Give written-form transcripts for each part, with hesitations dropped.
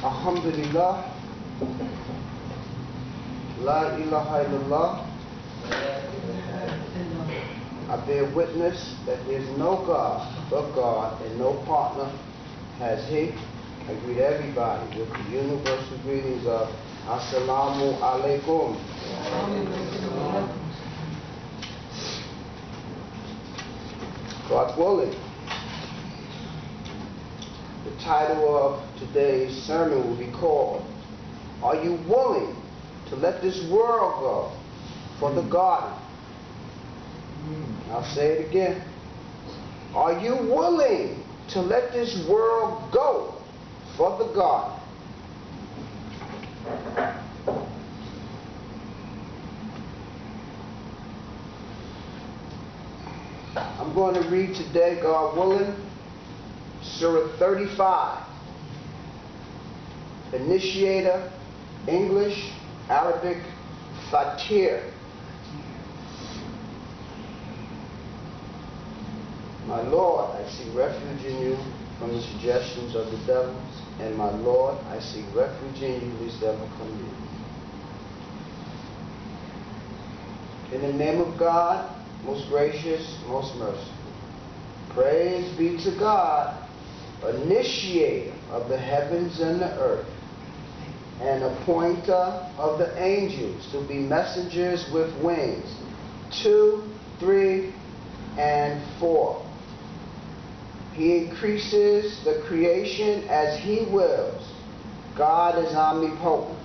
Alhamdulillah, La ilaha illallah. I bear witness that there is no God but God, and no partner has He. I greet everybody with the universal greetings of Assalamu alaikum. God willing, the title of today's sermon will be called, Are You Willing to Let This World Go for the Garden? I'll say it again. Are you willing to let this world go for the garden? I'm going to read today, God willing, Surah 35. Initiator, English, Arabic, Fatir. My Lord, I seek refuge in you from the suggestions of the devils, and my Lord, I seek refuge in you lest devil come near. In the name of God, most gracious, most merciful. Praise be to God, initiator of the heavens and the earth, and appointer of the angels to be messengers with wings, 2, 3, and 4. He increases the creation as He wills. God is omnipotent.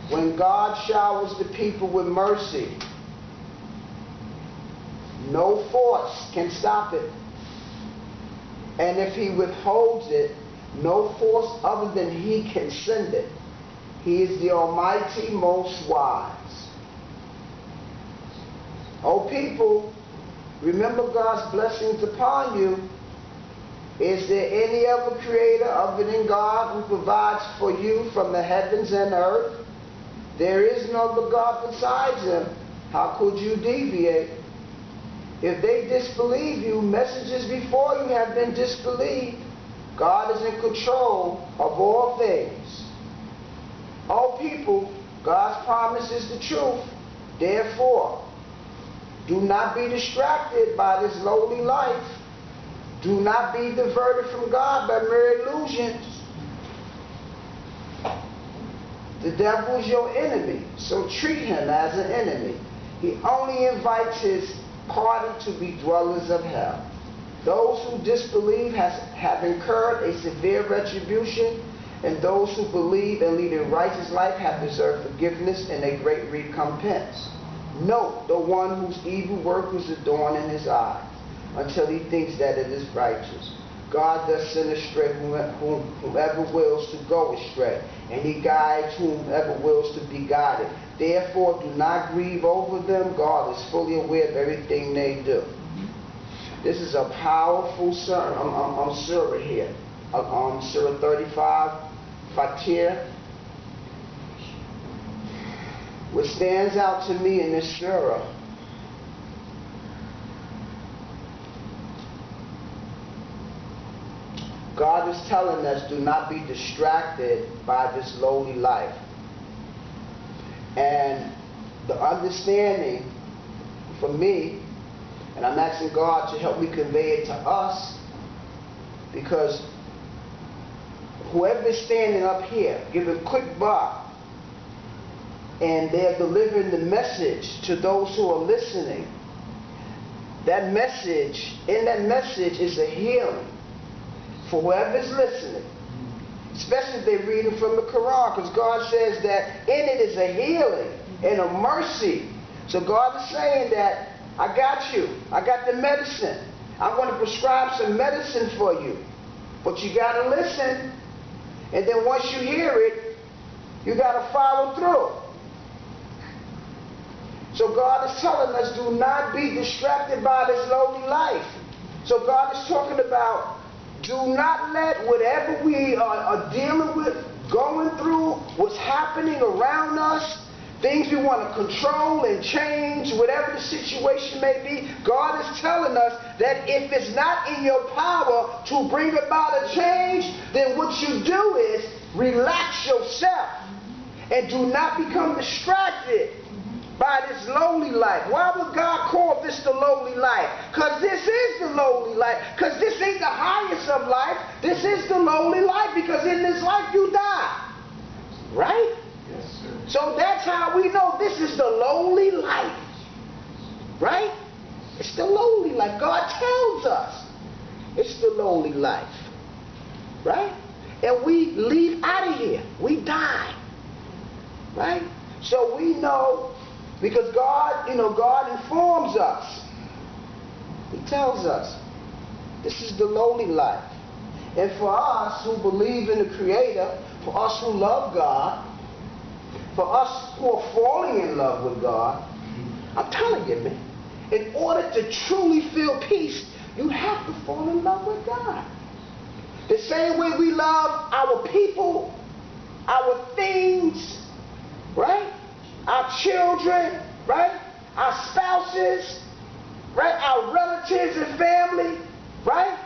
When God showers the people with mercy, no force can stop it. And if He withholds it, no force other than He can send it. He is the Almighty, most wise. O people, remember God's blessings upon you. Is there any other creator other than God who provides for you from the heavens and earth? There is no other God besides Him. How could you deviate? If they disbelieve you, messages before you have been disbelieved. God is in control of all things. O people, God's promise is the truth. Therefore, do not be distracted by this lowly life. Do not be diverted from God by mere illusions. The devil is your enemy, so treat him as an enemy. He only invites his party to be dwellers of hell. Those who disbelieve have incurred a severe retribution, and those who believe and lead a righteous life have deserved forgiveness and a great recompense. Note the one whose evil work was adorned in his eyes, until he thinks that it is righteous. God does send astray whomever wills to go astray, and He guides whomever wills to be guided. Therefore, do not grieve over them. God is fully aware of everything they do. This is a powerful surah here. Surah 35, Fatir. What stands out to me in this surah, God is telling us, do not be distracted by this lowly life. And the understanding for me, and I'm asking God to help me convey it to us, because whoever is standing up here, give a quick bow, and they're delivering the message to those who are listening. That message, in that message is a healing for whoever's listening, especially if they're reading from the Quran, because God says that in it is a healing and a mercy. So God is saying that I got you. I got the medicine. I'm going to prescribe some medicine for you. But you got to listen. And then once you hear it, you got to follow through. So God is telling us, do not be distracted by this lowly life. So God is talking about, do not let whatever we are dealing with, going through, what's happening around us, things we want to control and change, whatever the situation may be, God is telling us that if it's not in your power to bring about a change, then what you do is Relax yourself and do not become distracted by this lowly life. Why would God call this the lowly life? Because this is the lowly life. Because this ain't the highest of life. This is the lowly life, because in this life you die. Right? Yes, sir. So that's how we know this is the lowly life. Right? It's the lowly life. God tells us it's the lowly life. Right? And we leave out of here. We die. Right? So we know, because God, God informs us. He tells us this is the lowly life. And for us who believe in the Creator, for us who love God, for us who are falling in love with God, I'm telling you, man, in order to truly feel peace, you have to fall in love with God. The same way we love our people, our things, right? Our children, right? Our spouses, right? Our relatives and family, right?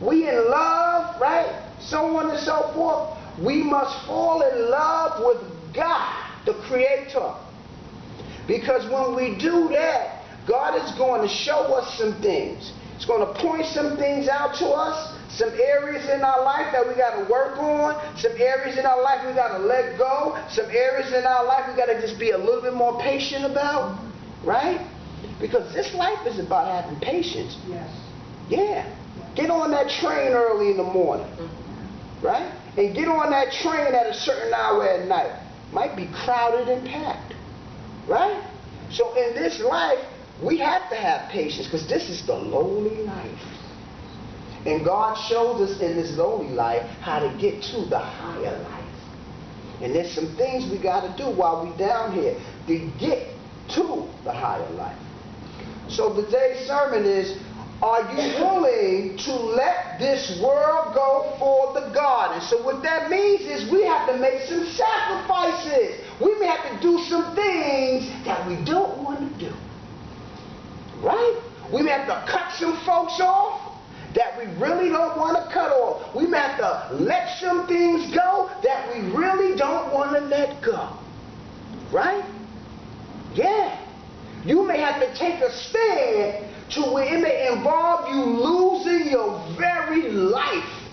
We in love, right? So on and so forth. We must fall in love with God, the Creator. Because when we do that, God is going to show us some things. He's going to point some things out to us, some areas in our life that we got to work on, some areas in our life we got to let go, some areas in our life we got to just be a little bit more patient about, right? Because this life is about having patience. Yes. Yeah. Get on that train early in the morning, right? And get on that train at a certain hour at night. Might be crowded and packed, right? So in this life, we have to have patience, because this is the lowly life. And God shows us in this lowly life how to get to the higher life. And there's some things we got to do while we're down here to get to the higher life. So today's sermon is, are you willing to let this world go for the garden? So what that means is we have to make some sacrifices. We may have to do some things that we don't want to do. Right? We may have to cut some folks off that we really don't want to cut off. We may have to let some things go that we really don't want to let go. Right? Yeah. You may have to take a stand to where it may involve you losing your very life,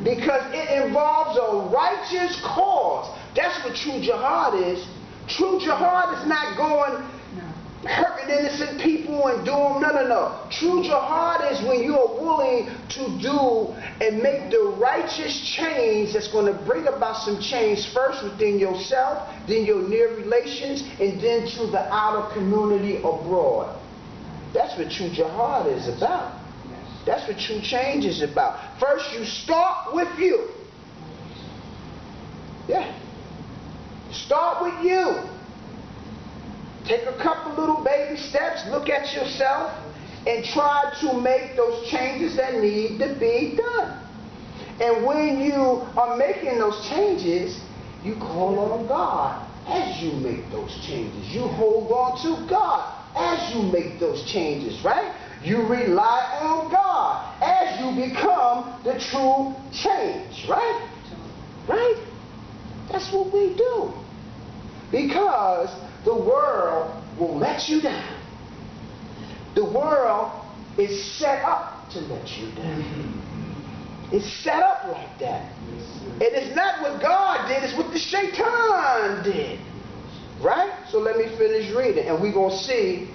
because it involves a righteous cause. That's what true jihad is. True jihad is not going hurting innocent people and doing no. True jihad is when you are willing to do and make the righteous change that's going to bring about some change, first within yourself, then your near relations, and then to the outer community abroad. That's what true jihad is about. That's what true change is about. First you start with you. Yeah. Start with you. Take a couple little baby steps, look at yourself, and try to make those changes that need to be done. And when you are making those changes, you call on God as you make those changes. You hold on to God as you make those changes, right? You rely on God as you become the true change, right? Right? That's what we do. Because the world will let you down. The world is set up to let you down. It's set up like that. And it's not what God did, it's what the shaitan did. Right? So let me finish reading, and we're going to see,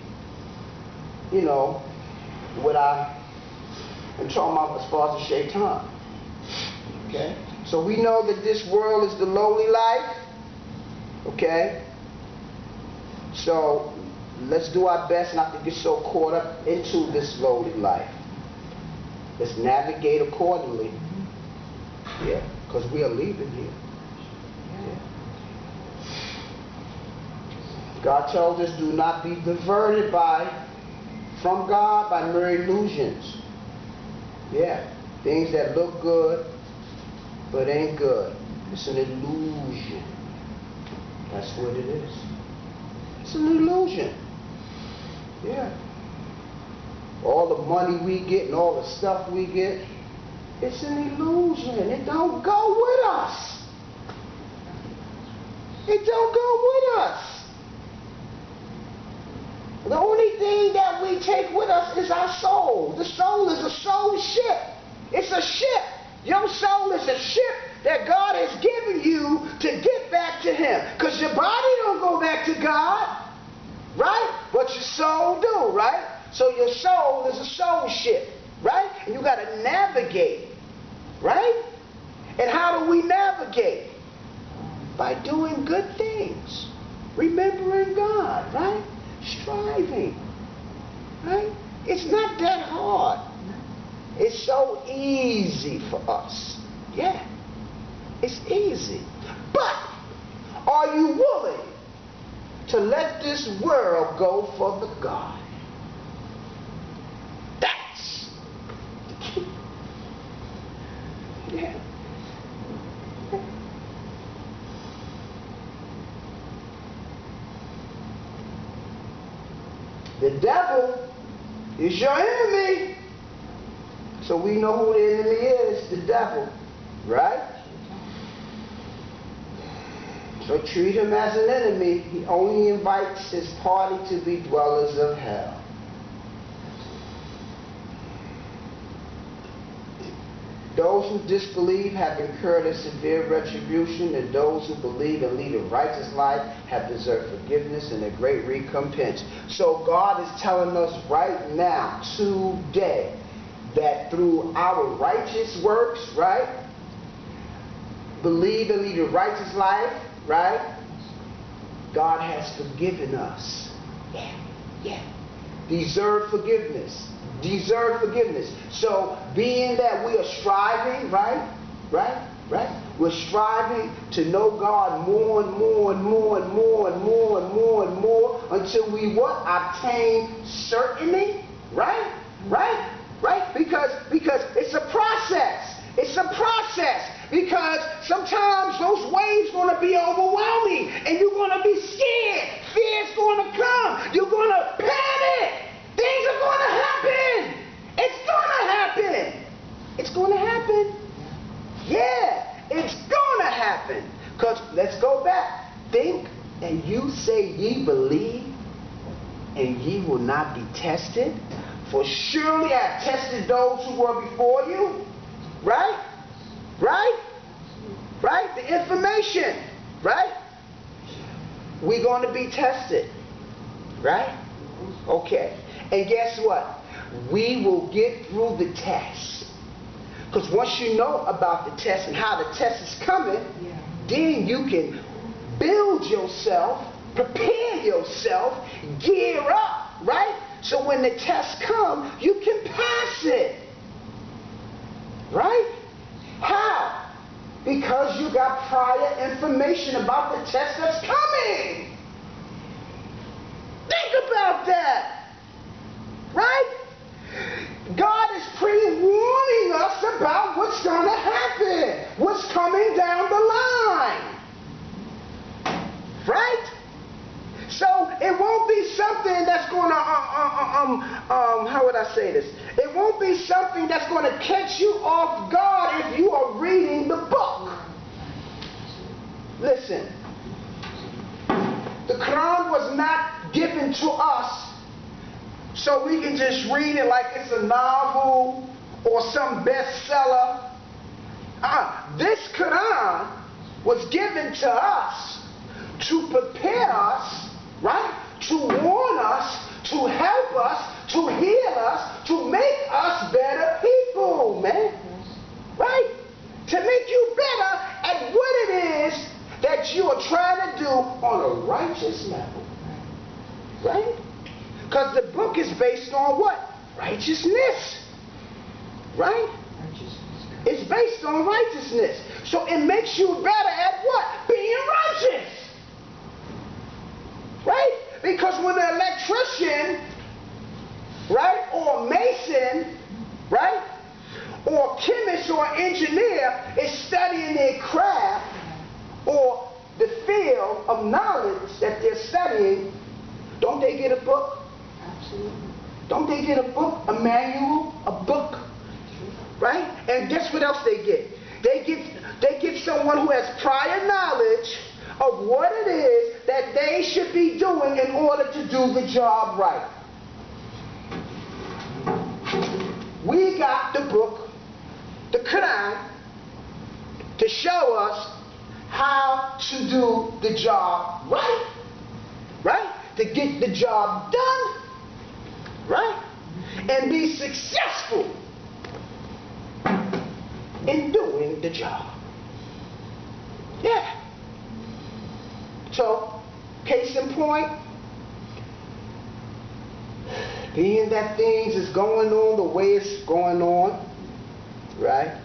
what I'm talking about as far as the shaitan. Okay? So we know that this world is the lowly life. Okay? So let's do our best not to get so caught up into this lowly life. Let's navigate accordingly. Yeah, because we are leaving here. Yeah. God tells us, do not be diverted from God by mere illusions. Yeah, things that look good but ain't good. It's an illusion. That's what it is. It's an illusion. Yeah. All the money we get and all the stuff we get, it's an illusion. It don't go with us. It don't go with us. The only thing that we take with us is our soul. The soul is a soul ship. It's a ship. Your soul is a ship that God has given you to get back to Him. Because your body don't go back to God, right? But your soul do, right? So your soul is a soul ship, right? And you got to navigate, right? And how do we navigate? By doing good things. Remembering God, right? Striving, right? It's not that hard. It's so easy for us. Yeah, it's easy. But are you willing to let this world go for the God? That's the key. Yeah. The devil is your enemy. So we know who the enemy is, the devil, right? So treat him as an enemy. He only invites his party to be dwellers of hell. Those who disbelieve have incurred a severe retribution, and those who believe and lead a righteous life have deserved forgiveness and a great recompense. So God is telling us right now, today, that through our righteous works, right? Believe and lead a righteous life, right? God has forgiven us. Yeah. Deserve forgiveness. Deserve forgiveness. So being that we are striving, right? We're striving to know God more and more and more and more and more and more and more until we what? Obtain certainty, right? Because it's a process. It's a process. Because sometimes those waves going to be overwhelming and you're going to be scared. Fear's going to come. You're going to panic. Things are going to happen. It's going to happen. It's going to happen. Yeah, it's going to happen. Because let's go back. Think, and you say ye believe, and ye will not be tested. For surely I have tested those who were before you. Right? The information. Right? We're going to be tested. Right? Okay. And guess what? We will get through the test. Because once you know about the test and how the test is coming, then you can build yourself, prepare yourself, gear up, right? So when the test comes, you can pass it. Right? How? Because you got prior information about the test that's coming. Think about that. Right? God is pre-warning us about what's going to happen, what's coming down the line. Right? So it won't be something that's going to, how would I say this? It won't be something that's going to catch you off guard if you are reading the book. Listen, the Quran was not given to us so we can just read it like it's a novel or some bestseller. This Quran was given to us to prepare us, right? To warn us, to help us, to heal us, to make us better people, man. Right? To make you better at what it is that you are trying to do on a righteous level. Right? Because the book is based on what? Righteousness. Right? It's based on righteousness. So it makes you better at what? Being righteous. Right? Because when an electrician, right, or mason, right, or chemist or engineer is studying their craft or the field of knowledge that they're studying, don't they get a book? Absolutely. Don't they get a book, a manual, a book? Right? And guess what else they get? They get someone who has prior knowledge of what it is that they should be doing in order to do the job right. We got the book, the Quran, to show us how to do the job right. Right? To get the job done. Right? And be successful in doing the job. Yeah. So, case in point, being that things is going on the way it's going on, right?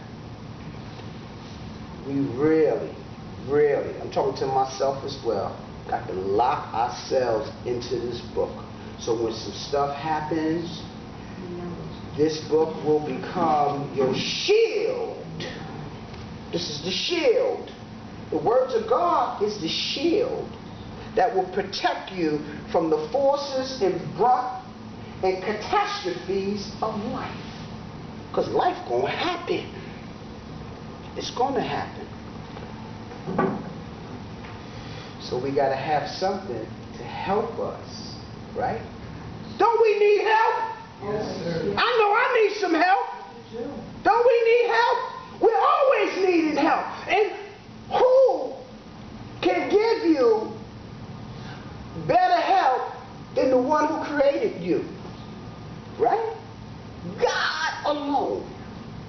We really, I'm talking to myself as well, got to lock ourselves into this book. So when some stuff happens, this book will become your shield. This is the shield. The words of God is the shield that will protect you from the forces and brunt and catastrophes of life. Because life gonna happen. It's gonna happen. So we gotta have something to help us, right? Don't we need help? Yes, sir. I know I need some help. Don't we need help? We're always needing help. And who can give you better help than the one who created you? Right? God alone,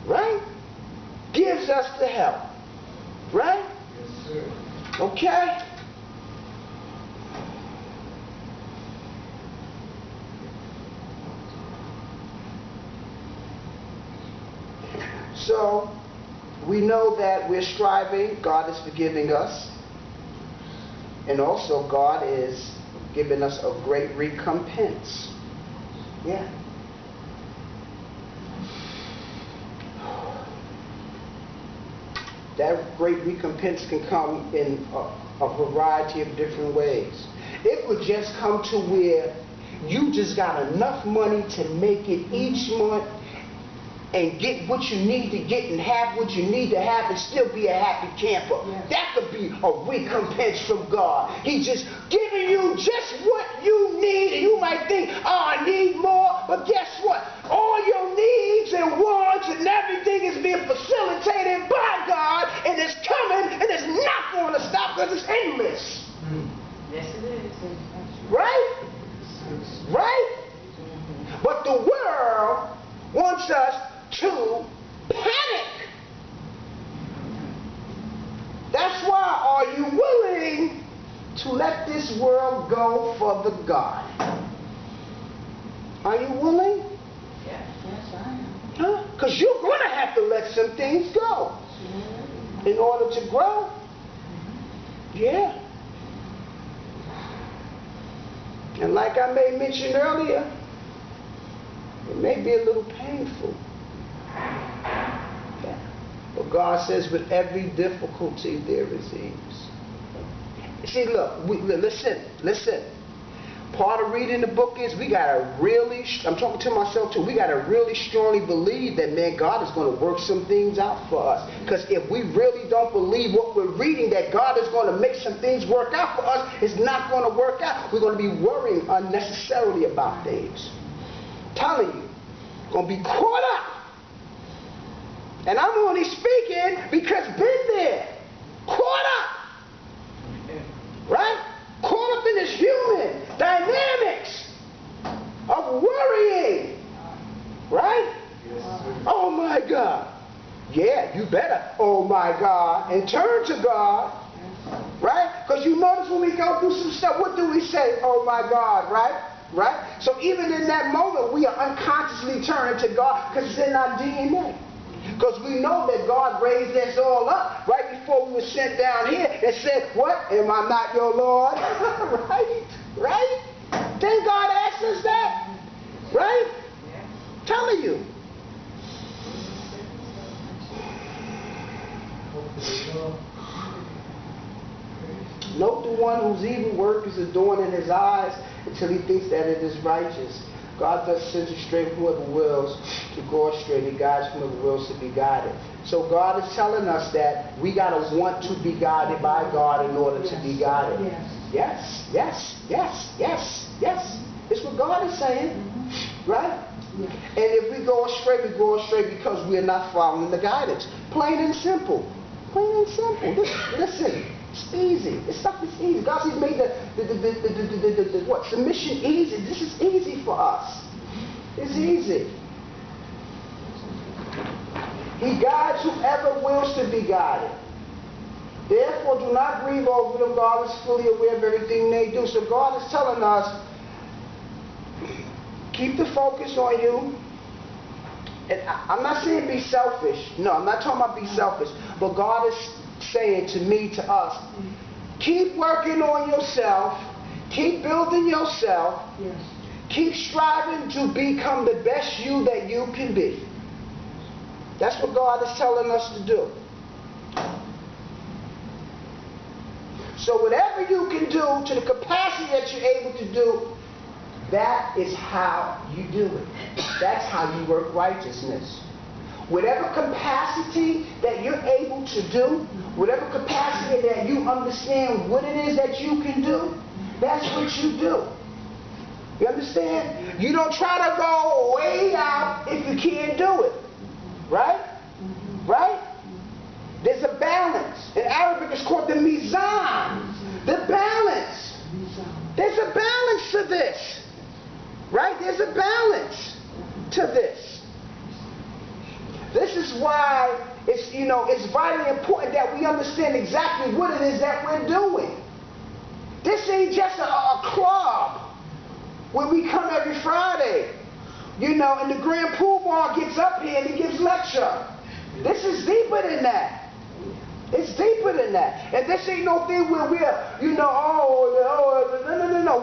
right? Gives us the help. Right? Yes, sir. Okay? So, we know that we're striving, God is forgiving us, and also God is giving us a great recompense. Yeah. That great recompense can come in a variety of different ways. It would just come to where you just got enough money to make it each month and get what you need to get and have what you need to have and still be a happy camper. Yes. That could be a recompense from God. He's just giving you just what you need, and you might think, oh, I need more, but guess what? All your needs and wants and everything is being facilitated by God, and it's coming, and it's not going to stop because it's endless. Yes, it is. Right? Right? But the world wants us to panic. That's why, are you willing to let this world go for the God? Are you willing? Yes, I am. Huh? Because you're going to have to let some things go in order to grow. Yeah. And like I may mention earlier, it may be a little painful. Yeah. But God says with every difficulty there is ease. See, look, listen. Part of reading the book is we got to really, I'm talking to myself too, we got to really strongly believe that, man, God is going to work some things out for us. Because if we really don't believe what we're reading, that God is going to make some things work out for us, it's not going to work out. We're going to be worrying unnecessarily about things. Telling you, going to be caught up. And I'm only speaking because been there. Caught up. Right? Caught up in this human dynamics of worrying. Right? Oh my God. Yeah, you better, oh my God, and turn to God. Right? Because you notice when we go through some stuff, what do we say? Oh my God, right? Right? So even in that moment, we are unconsciously turning to God because it's in our DNA. Because we know that God raised us all up right before we were sent down here and said, what? Am I not your Lord? Right? Right? Didn't God ask us that? Right? Telling you. Note the one whose evil work is adorned in his eyes until he thinks that it is righteous. God does send astray whoever wills to go astray. He guides whoever wills to be guided. So God is telling us that we got to want to be guided by God in order to be guided. Yes, yes, yes, yes, yes. It's what God is saying, right? And if we go astray because we are not following the guidance. Plain and simple. Plain and simple. Listen, it's easy. This stuff is easy. God has made the submission easy. This is easy for us. It's easy. He guides whoever wills to be guided. Therefore, do not grieve over them. God is fully aware of everything they do. So God is telling us, keep the focus on you. And I'm not saying be selfish. No, I'm not talking about be selfish. But God is saying to me, to us, keep working on yourself. Keep building yourself. Keep striving to become the best you that you can be. That's what God is telling us to do. So whatever you can do to the capacity that you're able to do, that is how you do it. That's how you work righteousness. Whatever capacity that you're able to do, whatever capacity that you understand what it is that you can do, that's what you do. You understand? You don't try to go way out if you can't do it. Right? Right? There's a balance. In Arabic it's called the mizan. The balance. There's a balance to this. Right? There's a balance to this. This is why it's vitally important that we understand exactly what it is that we're doing. This ain't just a club where we come every Friday, and the Grand Poobah gets up here and he gives lecture. This is deeper than that. It's deeper than that. And this ain't no thing where we're, no.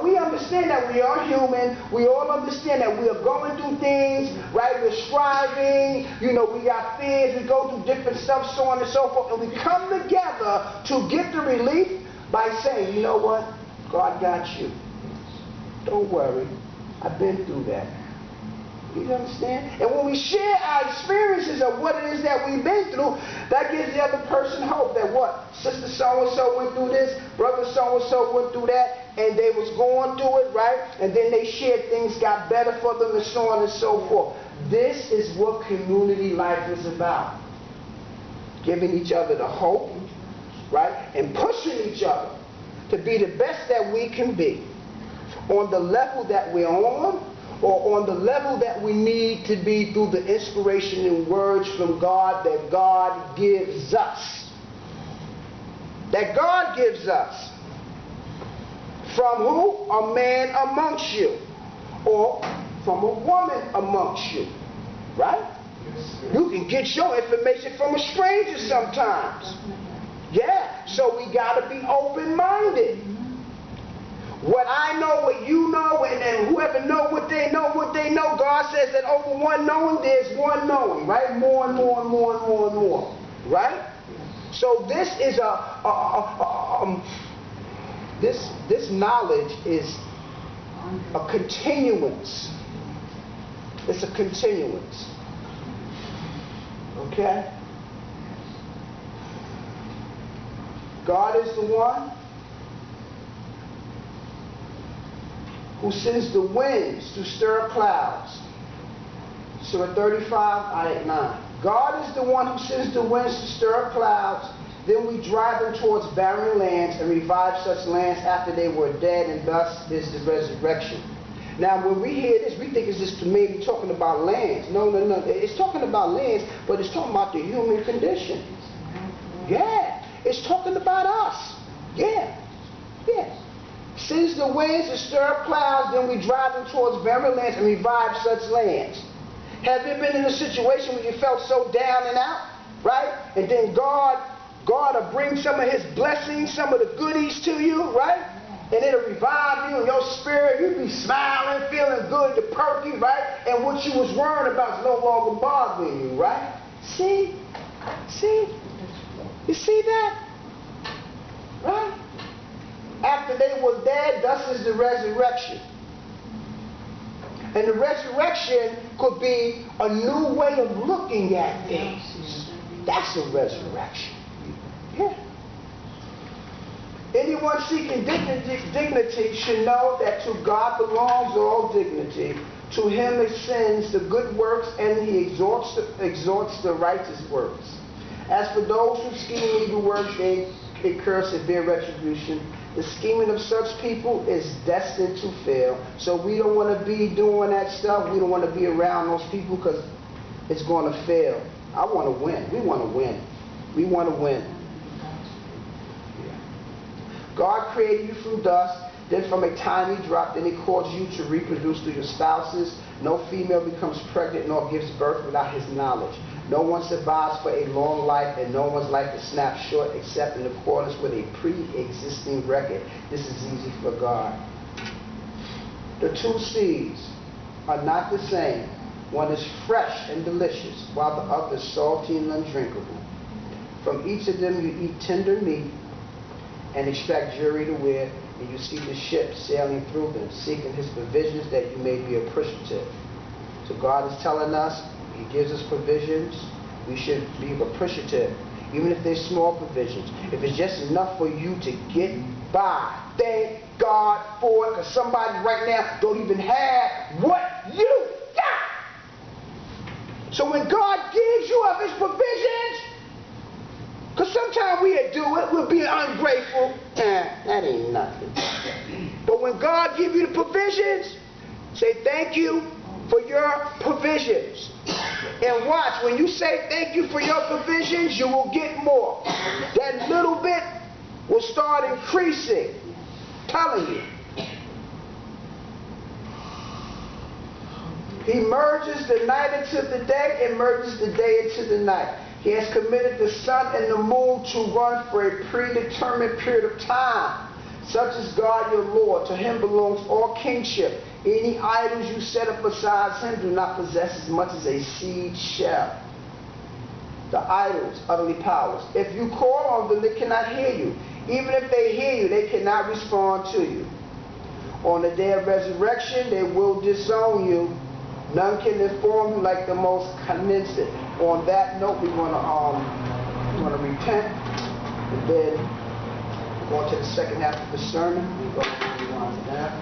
We understand that we are human. We all understand that we are going through things, right? We're striving. We got fears. We go through different stuff, so on and so forth. And we come together to get the relief by saying, you know what? God got you. Don't worry. I've been through that. You understand? And when we share our experiences of what it is that we've been through, that gives the other person hope that what? Sister so-and-so went through this, brother so-and-so went through that, and they was going through it, right? And then they shared things, got better for them, and so on and so forth. This is what community life is about. Giving each other the hope, right? And pushing each other to be the best that we can be on the level that we're on, or on the level that we need to be through the inspiration and words from God that God gives us. That God gives us. From who? A man amongst you. Or from a woman amongst you. Right? You can get your information from a stranger sometimes. Yeah, so we got to be open-minded. What I know, what you know, and whoever know what they know, God says that over one knowing, there's one knowing, right? More and more and more and more and more, right? So this is this knowledge is a continuance. It's a continuance. Okay? God is the one who sends the winds to stir up clouds. Surah 35, ayat 9. God is the one who sends the winds to stir up clouds. Then we drive them towards barren lands and revive such lands after they were dead, and thus is the resurrection. Now, when we hear this, we think it's just maybe talking about lands. No. It's talking about lands, but it's talking about the human condition. Yeah. It's talking about us. Yeah. Sends the winds to stir up clouds, then we drive them towards barren lands and revive such lands. Have you been in a situation where you felt so down and out, right? And then God will bring some of His blessings, some of the goodies to you, right? And it'll revive you in your spirit. You'll be smiling, feeling good, you're perky, right? And what you was worrying about is no longer bothering you, right? See? You see that? Right? After they were dead, thus is the resurrection. And the resurrection could be a new way of looking at things. That's a resurrection. Yeah. Anyone seeking dignity should know that to God belongs all dignity. To him ascends the good works, and he exalts the righteous works. As for those who scheme evil works, they incur severe retribution. The scheming of such people is destined to fail. So we don't want to be doing that stuff. We don't want to be around those people because it's going to fail. I want to win. We want to win. We want to win. God created you from dust, then from a tiny drop, then he caused you to reproduce through your spouses. No female becomes pregnant nor gives birth without his knowledge. No one survives for a long life, and no one's life is snapped short except in accordance with a pre-existing record. This is easy for God. The two seeds are not the same. One is fresh and delicious, while the other is salty and undrinkable. From each of them you eat tender meat and extract jewelry to wear, and you see the ship sailing through them, seeking his provisions that you may be appreciative. So God is telling us, he gives us provisions, we should be appreciative, even if they're small provisions. If it's just enough for you to get by, thank God for it, because somebody right now don't even have what you got. So when God gives you of his provisions, because sometimes we'll do it, we'll be ungrateful. That ain't nothing. But when God gives you the provisions, say thank you for your provisions. And watch, when you say thank you for your provisions, you will get more. That little bit will start increasing. I'm telling you. He merges the night into the day and merges the day into the night. He has committed the sun and the moon to run for a predetermined period of time. Such is God your Lord. To him belongs all kingship. Any idols you set up besides him do not possess as much as a seed shell. The idols utterly powerless. If you call on them, they cannot hear you. Even if they hear you, they cannot respond to you. On the day of resurrection, they will disown you. None can inform you like the most convinced. On that note, we want to repent, and then go on to the second half of the sermon. We go on to that.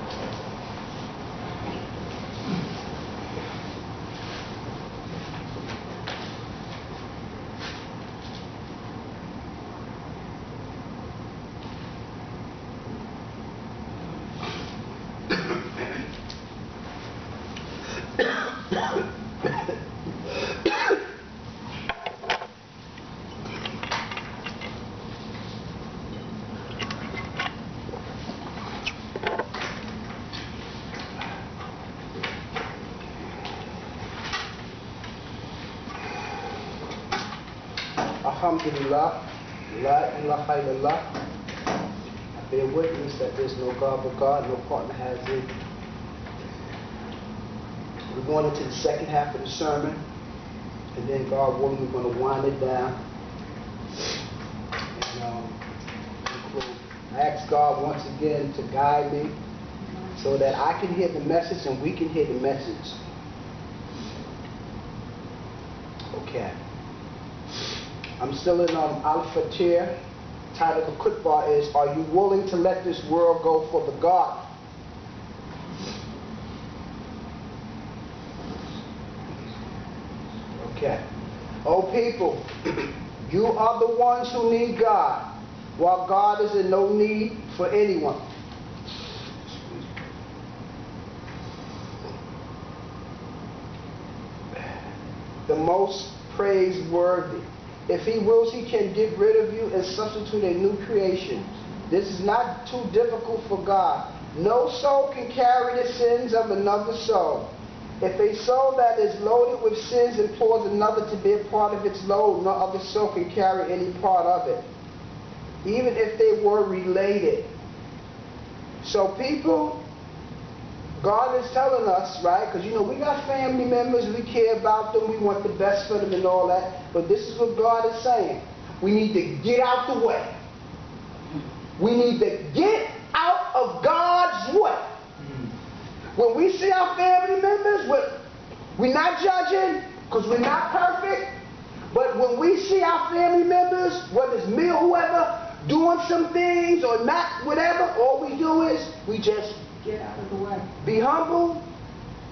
Alhamdulillah, la ilaha illallah. I bear witness that there's no God but God, no partner has it. We're going into the second half of the sermon, and then God willing, we're going to wind it down. And conclude. I ask God once again to guide me so that I can hear the message and we can hear the message. Okay. I'm still in Al-Fatir. Title of the khutbah is, are you willing to let this world go for the God? Okay. Oh people, you are the ones who need God, while God is in no need for anyone. The most praiseworthy. If he wills, he can get rid of you and substitute a new creation. This is not too difficult for God. No soul can carry the sins of another soul. If a soul that is loaded with sins implores another to be a part of its load, no other soul can carry any part of it, even if they were related. So people, God is telling us, right, because we got family members, we care about them, we want the best for them and all that, but this is what God is saying. We need to get out the way. We need to get out of God's way. When we see our family members, we're not judging because we're not perfect, But when we see our family members, whether it's me or whoever, doing some things or not, whatever, all we do is we just get out of the way. Be humble,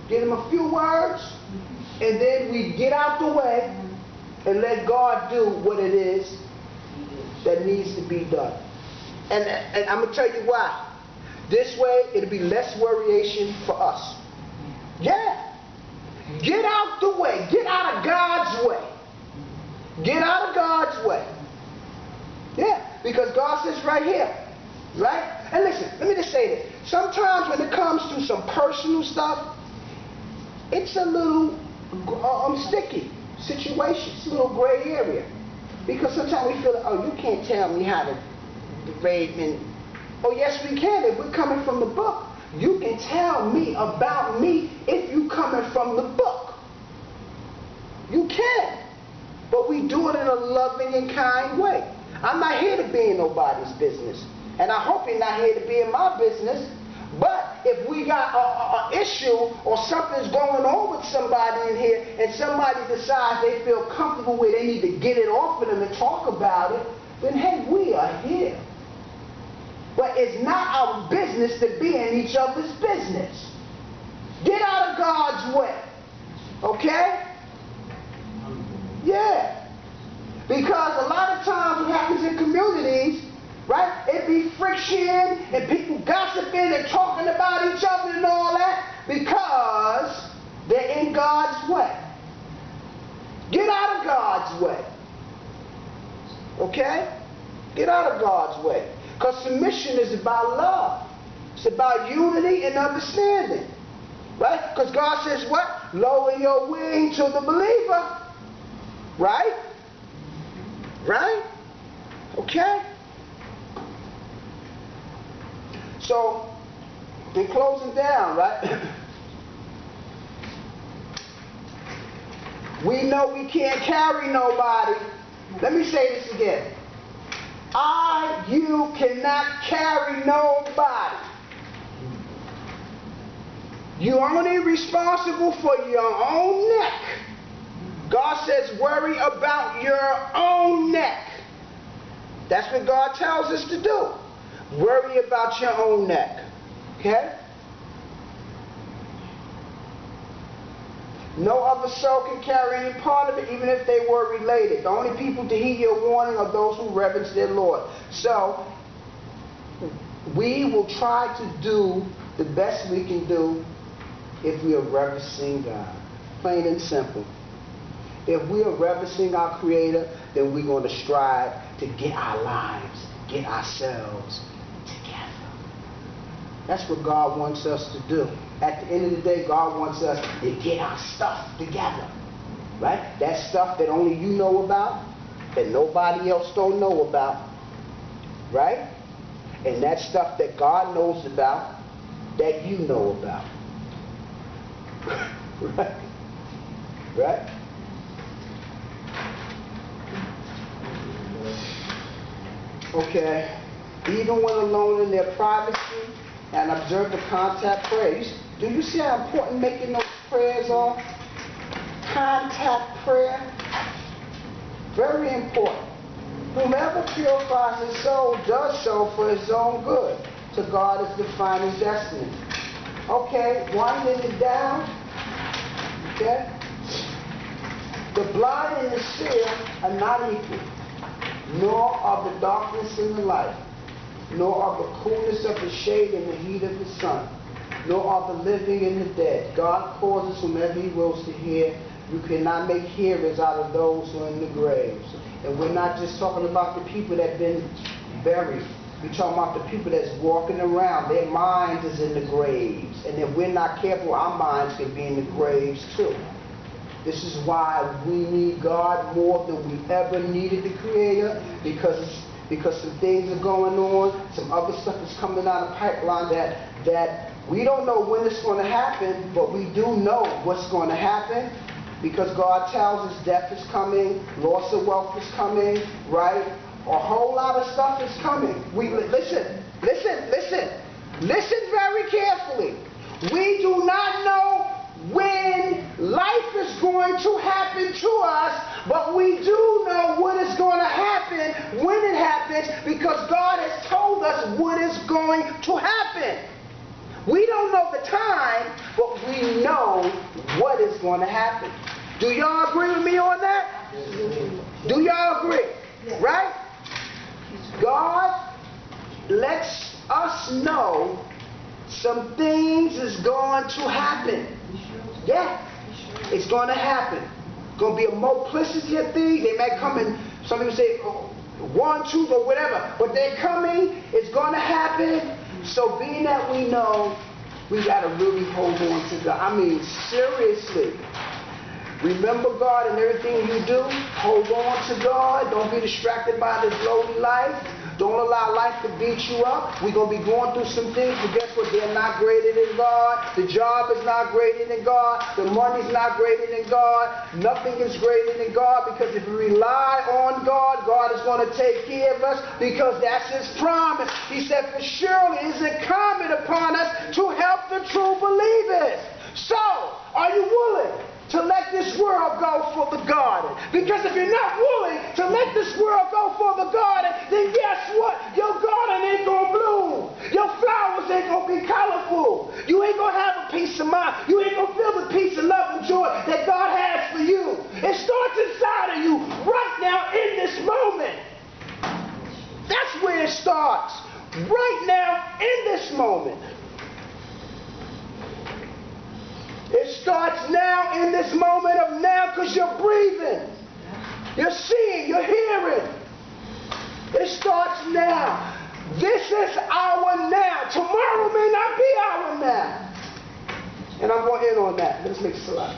give them a few words, and then we get out the way and let God do what it is that needs to be done. And I'm going to tell you why. This way, it'll be less worryation for us. Yeah. Get out the way. Get out of God's way. Get out of God's way. Yeah. Because God says right here. Right? And listen, let me just say this. Sometimes when it comes to some personal stuff, it's a little sticky situation. It's a little gray area. Because sometimes we feel like, oh, you can't tell me how to behave. And oh, yes, we can. If we're coming from the book, you can tell me about me if you're coming from the book. You can. But we do it in a loving and kind way. I'm not here to be in nobody's business. And I hope you're not here to be in my business. But if we got an issue or something's going on with somebody in here and somebody decides they feel comfortable where they need to get it off of them and talk about it, then hey, we are here. But it's not our business to be in each other's business. Get out of God's way. Okay? Yeah. Because a lot of times what happens in communities, right, it be friction and people gossiping and talking about each other and all that because they're in God's way. Get out of God's way. Okay? Get out of God's way. Because submission is about love. It's about unity and understanding. Right? Because God says what? Lower your wing to the believer. Right? Right? Okay? So, in closing down, right? We know we can't carry nobody. Let me say this again. You cannot carry nobody. You're only responsible for your own neck. God says worry about your own neck. That's what God tells us to do. Worry about your own neck. Okay? No other soul can carry any part of it, even if they were related. The only people to heed your warning are those who reverence their Lord. So, we will try to do the best we can do if we are reverencing God. Plain and simple. If we are reverencing our Creator, then we're going to strive to get our lives, get ourselves together. That's what God wants us to do. At the end of the day, God wants us to get our stuff together. Right? That stuff that only you know about, that nobody else don't know about. Right? And that stuff that God knows about, that you know about. Right? Right? Okay. Even when alone in their privacy and observe the contact prayers. Do you see how important making those prayers are? Contact prayer. Very important. Whomever purifies his soul does so for his own good. To God is the final destiny. Okay, winding it down. Okay? The blind and the seer are not equal, nor are the darkness and the light, nor are the coolness of the shade and the heat of the sun, nor are the living and the dead. God causes whomever he wills to hear. You cannot make hearers out of those who are in the graves. And we're not just talking about the people that have been buried. We're talking about the people that's walking around. Their minds is in the graves. And if we're not careful, our minds can be in the graves too. This is why we need God more than we ever needed the Creator, because some things are going on, some other stuff is coming out of pipeline that we don't know when it's going to happen, but we do know what's going to happen, because God tells us death is coming, loss of wealth is coming, right? A whole lot of stuff is coming. Listen very carefully. We do not know when life is going to happen to us But we do know what is going to happen when it happens, because God has told us what is going to happen. We don't know the time, but we know what is going to happen. Do y'all agree with me on that? Do y'all agree? Right? God lets us know some things is going to happen. Yeah, it's going to happen. Going to be a multiplicity of things. They may come in, some people say, oh, 1, 2, or whatever, but they're coming. It's going to happen. So being that we know, we got to really hold on to God. I mean, seriously. Remember God in everything you do. Hold on to God. Don't be distracted by this lowly life. Don't allow life to beat you up. We're going to be going through some things, but guess what? They're not greater than God. The job is not greater than God. The money's not greater than God. Nothing is greater than God, because if we rely on God, God is going to take care of us, because that's His promise. He said, for surely it is incumbent upon us to help the true believers. So, are you willing to let this world go for the garden? Because if you're not willing to let this world go for the garden, then guess what? Your garden ain't going to bloom. Your flowers ain't going to be colorful. You ain't going to have a peace of mind. You ain't going to feel the peace and love and joy that God has for you. It starts inside of you right now in this moment. That's where it starts. Right now in this moment. It starts now in this moment of now, because you're breathing. You're seeing, you're hearing. It starts now. This is our now. Tomorrow may not be our now. And I'm going to end on that. Let's make this a lot.